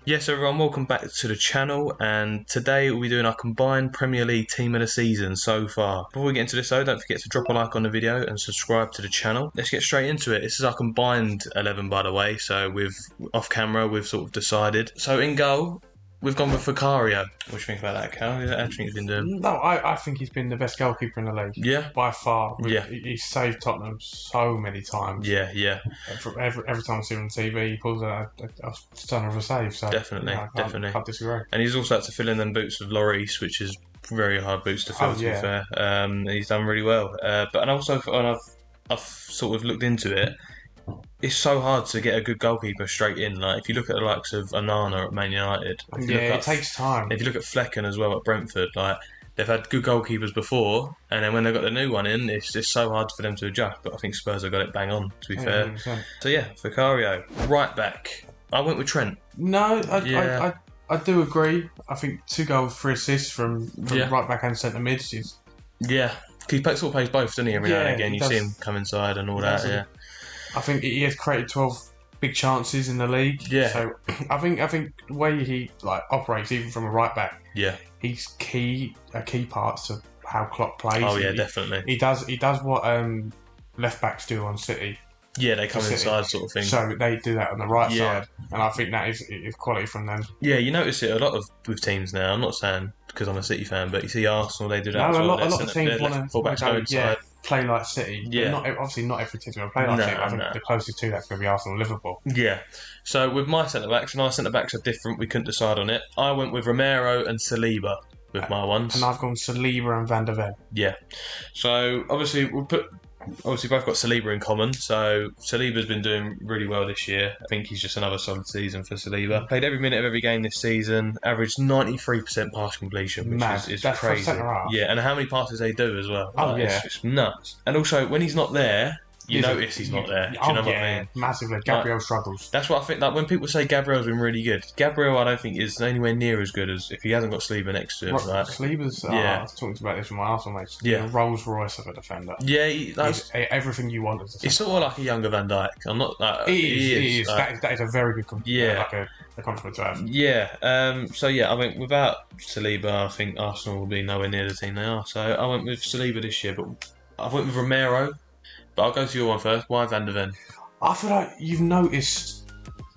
Yes, everyone, welcome back to the channel, and today we'll be doing our combined Premier League team of the season so far. Before we get into this though, don't forget to drop a like on the video and subscribe to the channel. Let's get straight into it. This is our combined 11, by the way, so off camera we've sort of decided. So in goal, we've gone with Vicario. What do you think about that, Cal? What do you think he's been doing? No, I think he's been the best goalkeeper in the league. Yeah? By far. Yeah. He's saved Tottenham so many times. Yeah. Every time I see him on TV, he pulls a stunner of a save. So Definitely. I can't disagree. And he's also had to fill in them boots with Lloris, which is very hard boots to fill, to be fair. And he's done really well. I've sort of looked into it. It's so hard to get a good goalkeeper straight in. Like, if you look at the likes of Onana at Man United, It takes time. If you look at Flecken as well at Brentford, like, they've had good goalkeepers before, and then when they've got the new one in, it's just so hard for them to adjust. But I think Spurs have got it bang on, to be fair. 100%. So yeah, Vicario, right back. I went with Trent. No, I do agree. I think 2 goals, 3 assists from right back and centre mid. Yeah, he sort of plays both, doesn't he? Every now and again, you does. see him come inside and all that. Yeah. I think he has created 12 big chances in the league. Yeah. So I think the way he operates, even from a right back, Yeah. he's a key part to how Klopp plays. Oh yeah, definitely. He does what left backs do on City. Yeah, they come inside, sort of thing. So they do that on the right side, and I think that is quality from them. Yeah, you notice it a lot with teams now. I'm not saying because I'm a City fan, but you see Arsenal, they do that No, as well. a lot of teams want to go inside. Play like City. Yeah. Obviously not every team's going to play like City. I think the closest to that's going to be Arsenal and Liverpool. Yeah. So with my centre-backs, and our centre-backs are different, we couldn't decide on it. I went with Romero and Saliba with my ones. And I've gone Saliba and Van der Ven. Yeah. So obviously both got Saliba in common. So Saliba's been doing really well this year. I think he's just another solid season for Saliba. Played every minute of every game this season. Averaged 93% pass completion, which is that's crazy. Yeah, and how many passes they do as well. It's just nuts. And also when he's not there, you notice he's not there. Do you know what I mean? Massively. Gabriel struggles. That's what I think. Like when people say Gabriel's been really good, Gabriel I don't think is anywhere near as good as if he hasn't got Saliba next to him. Saliba's. I was talking about this with my Arsenal mates. Yeah, Rolls Royce of a defender. Yeah, he's everything you want as a defender. He's sort of like a younger Van Dijk. I'm not. He is. That is a very good. A compliment to have. Yeah. So yeah, I went without Saliba. I think Arsenal will be nowhere near the team they are. So I went with Saliba this year, but I went with Romero. But I'll go to your one first. Why Van der Ven? I feel like you've noticed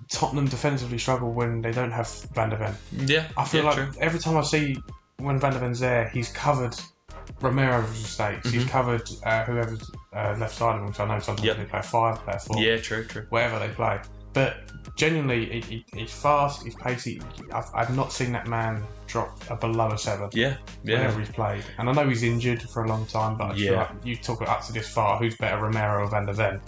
Tottenham defensively struggle when they don't have Van der Ven. Yeah, I feel like true. Every time I see when Van der Ven's there, he's covered Romero's mistakes. He's covered whoever's left side of him. So I know sometimes they play 5, play 4. Yeah, true. Whatever they play. But genuinely, he's fast, he's pacey. I've not seen that man drop below a 7. Yeah. Whenever he's played. And I know he's injured for a long time, but I feel like you talk it up to this far, who's better, Romero or Van der Ven?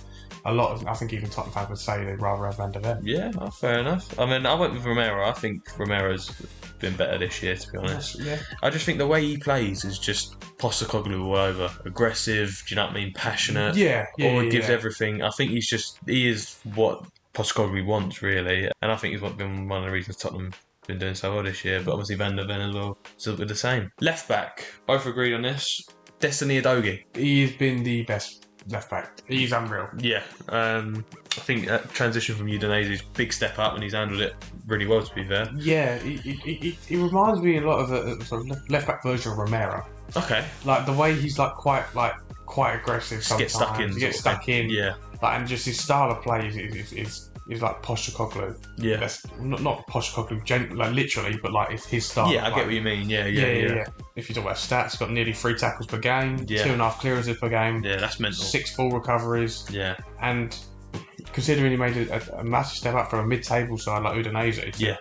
I think even Tottenham fans would say they'd rather have Van der Ven. Yeah, fair enough. I mean, I went with Romero. I think Romero's been better this year, to be honest. Yeah. I just think the way he plays is just Postecoglou all over. Aggressive, do you know what I mean? Passionate. He gives everything. I think he is what Postecoglou wants, really. And I think he's been one of the reasons Tottenham been doing so well this year. But obviously Van der Ven as well, so we're the same. Left back, both agreed on this. Destiny Udogie. He's been the best left back. He's unreal. Yeah. I think that transition from Udinese is a big step up, and he's handled it really well, to be fair. Yeah, he reminds me a lot of a sort of left back version of Romero. Okay. Like the way he's quite aggressive sometimes. Gets stuck in. Yeah. And just his style of play is like Postecoglou. Yeah. That's not Postecoglou, literally, but it's his style. Yeah, I get what you mean. Yeah. If you talk about stats, he's got nearly 3 tackles per game, Yeah. 2.5 clearances per game. Yeah, that's mental. 6 full recoveries. Yeah. And considering he made a massive step up from a mid-table side like Udinese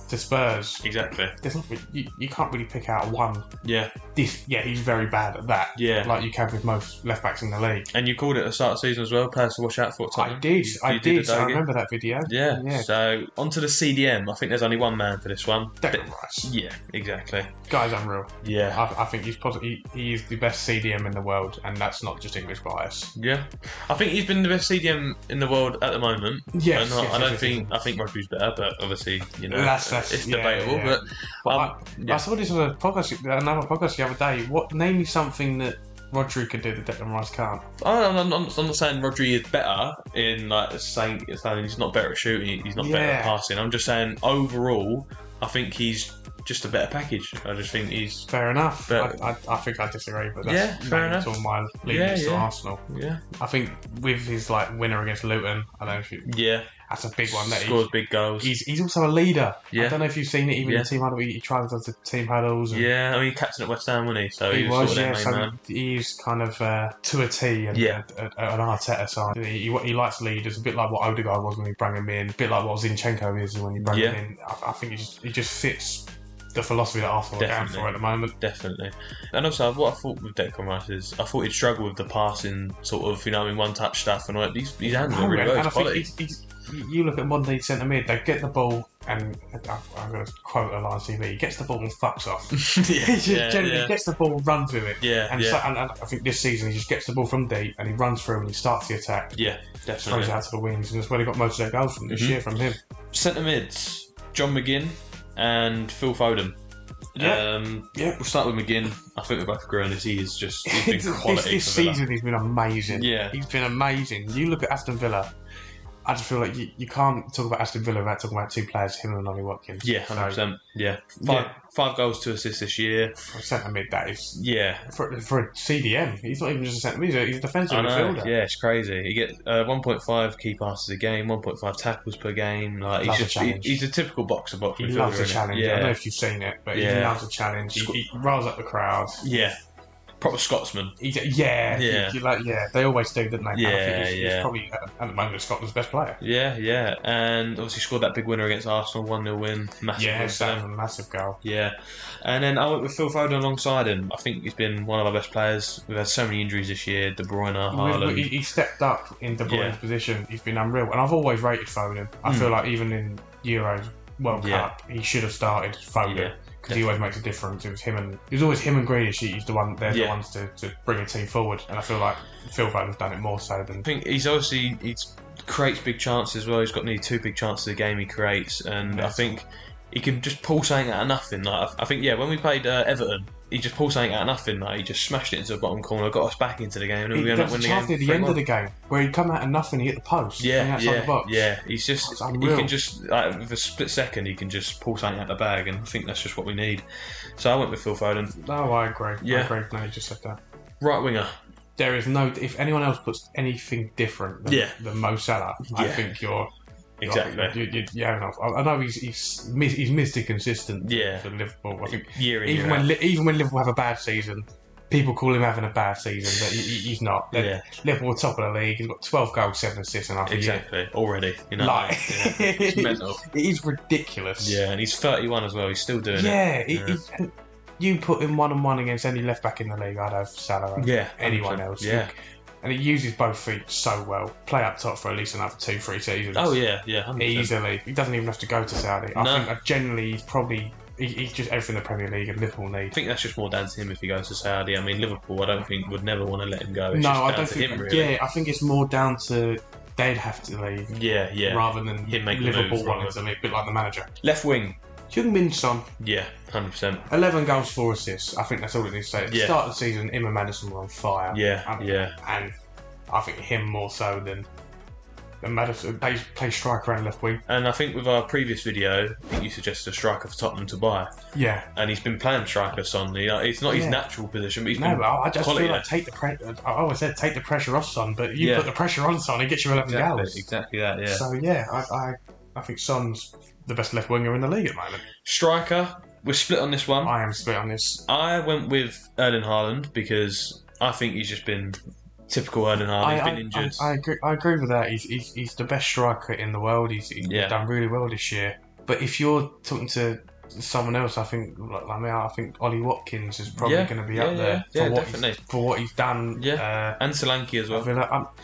to Spurs, exactly. There's not you can't really pick out one. Yeah. He's very bad at that. Yeah. Like you can with most left backs in the league. And you called it at the start of the season as well, players to watch out for. I did. I remember that video. Yeah. So onto the CDM. I think there's only one man for this one. Declan Rice. Yeah, exactly. Guy's unreal. Yeah. I think he is the best CDM in the world, and that's not just English bias. Yeah. I think he's been the best CDM in the world at the moment. Yes. I think Rodri's better, but obviously, it's debatable. Yeah. But I saw this on another podcast the other day. Name me something that Rodri could do the Declan Rice can't. I'm not saying Rodri is better in like saying he's not better at shooting, he's not better at passing. I'm just saying overall, I think he's just a better package. I just think he's fair enough. But I think I disagree, but that's fair enough. All my allegiance to Arsenal. Yeah, I think with his like winner against Luton, I don't know if you, that's a big one. That scores big goals. He's also a leader. Yeah. I don't know if you've seen it. Even in the team huddle, he tries to the team huddles. And I mean, captain at West Ham, wasn't he? So he was. Sort of their main man. He's kind of to a T, and an Arteta side. He likes leaders, a bit like what Odegaard was when you bring him in, a bit like what Zinchenko is when you bring him in. I think he just fits the philosophy that Arsenal are going for at the moment. Definitely. And also, what I thought with Declan Rice is, I thought he'd struggle with the passing, sort of, one-touch stuff, and all that. He's handling really well. His quality. You look at modern day centre mid, they get the ball, and I'm going to quote a line on TV, he gets the ball and fucks off. Generally gets the ball, runs with it. And I think this season he just gets the ball from deep and he runs through and he starts the attack. Yeah, definitely. Throws it out to the wings, and that's where he got most of their goals from this year from him. Centre mids, John McGinn and Phil Foden. We'll start with McGinn. I think we both agree on this. He's been quality. This season he's been amazing. Yeah. He's been amazing. You look at Aston Villa, I just feel like you can't talk about Aston Villa without talking about two players, him and Ollie Watkins. Yeah, 100%. Five goals, 2 assists this year. For a centre mid, that is. Yeah. For a CDM, he's not even just a centre mid, he's a defensive midfielder. Yeah, it's crazy. He gets 1.5 key passes a game, 1.5 tackles per game. Like he's a typical box-to-box midfielder. He loves a challenge. Yeah. I don't know if you've seen it, but he loves a challenge. He riles up the crowd. Yeah. Proper Scotsman. They always do, don't they? He's probably at the moment Scotland's best player. Yeah, and obviously scored that big winner against Arsenal, 1-0 win, Massive goal. Yeah, and then I went with Phil Foden alongside him. I think he's been one of our best players. We've had so many injuries this year. De Bruyne, Haaland. He stepped up in De Bruyne's position. He's been unreal, and I've always rated Foden. I feel like even in Euros, World Cup, he should have started Foden. Yeah. Because he always makes a difference. It was always him and Grealish. He's the one. They're the ones to bring a team forward. And I feel like Phil Foden's done it more so than. I think he creates big chances as well. He's got nearly 2 big chances a game he creates, and I think he can just pull something out of nothing. Like I think when we played Everton, he just pulled something out of nothing. Like he just smashed it into the bottom corner, got us back into the game, and we ended up winning the game. At the end of the game where he'd come out of nothing, he hit the post. The box. He's just he can just with a split second he can just pull something out of the bag, and I think that's just what we need. So I went with Phil Foden. No, I agree. I agree. No, you just said that. Right winger. There is no. If anyone else puts anything different than Mo Salah, I think you're. Exactly. I know he's Mr. Consistent for Liverpool. I think even when Liverpool have a bad season, people call him having a bad season, but he's not. Liverpool are top of the league. He's got 12 goals, 7 assists, and exactly already. It's mental. It is ridiculous. Yeah, and he's 31 as well. He's still doing it. And you put him 1-on-1 against any left back in the league, I'd have Salah over anyone else. Yeah. And he uses both feet so well. Play up top for at least another 2-3 seasons. Oh yeah, 100%. Easily. He doesn't even have to go to Saudi. I think generally he's probably he's just everything the Premier League and Liverpool need. I think that's just more down to him if he goes to Saudi. I mean, Liverpool, I don't think would never want to let him go. It's I don't think. Him, really. Yeah, I think it's more down to they'd have to leave. Yeah. Rather than him make Liverpool wanting to leave, a bit like the manager. Left wing. Heung-min Son. Yeah, 100%. 11 goals, 4 assists. I think that's all it needs to say. At the start of the season, him and Maddison were on fire. And I think him more so than Maddison. Play striker and left wing. And I think with our previous video, I think you suggested a striker for Tottenham to buy. Yeah. And he's been playing striker, Son. It's not his natural position, but he's been I just quality feel like take the pressure off Son, but you put the pressure on Son, he gets you 11 goals. Exactly that, yeah. So I think Son's the best left winger in the league at the moment. Striker, we're split on this one. I am split on this. I went with Erling Haaland because I think he's just been typical Erling Haaland. He's been injured. I agree with that. He's the best striker in the world. He's done really well this year. But if you're talking to someone else, I think Ollie Watkins is probably going to be up there for what he's done. Yeah, and Solanke as well.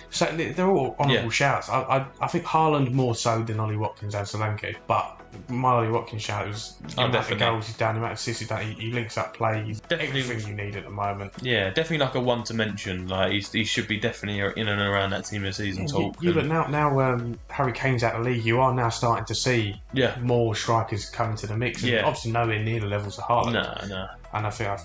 So they're all honourable shouts. I think Haaland more so than Ollie Watkins and Solanke, but my Ollie Watkins shout was the amount of goals he's done, the amount of assists he's done. He links up play. He's everything you need at the moment. Yeah, definitely like a one to mention. Like he should be definitely in and around that team of the season talk. But now Harry Kane's out of the league, you are now starting to see more strikers coming to the mix. And obviously nowhere near the levels of Haaland. No. And I think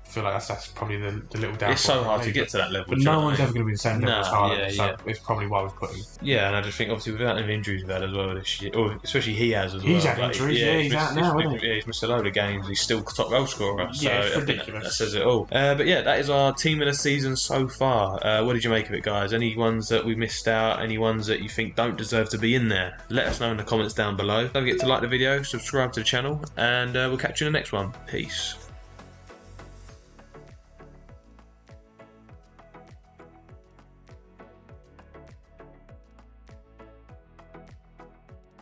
feel like that's probably the little downfall. It's so hard to get to that level. But no one's ever going to be the same level as Haaland, so it's probably why we've put him. Yeah, and I just think obviously without any injuries we've had as well this year, or especially he has as well. He's had injuries, he's out now, isn't he? Yeah, he's missed a load of games. He's still top goal scorer. So it's ridiculous. That says it all. But yeah, that is our team of the season so far. What did you make of it, guys? Any ones that we missed out? Any ones that you think don't deserve to be in there? Let us know in the comments down below. Don't forget to like the video, subscribe to the channel, and we'll catch you in the next one. Peace.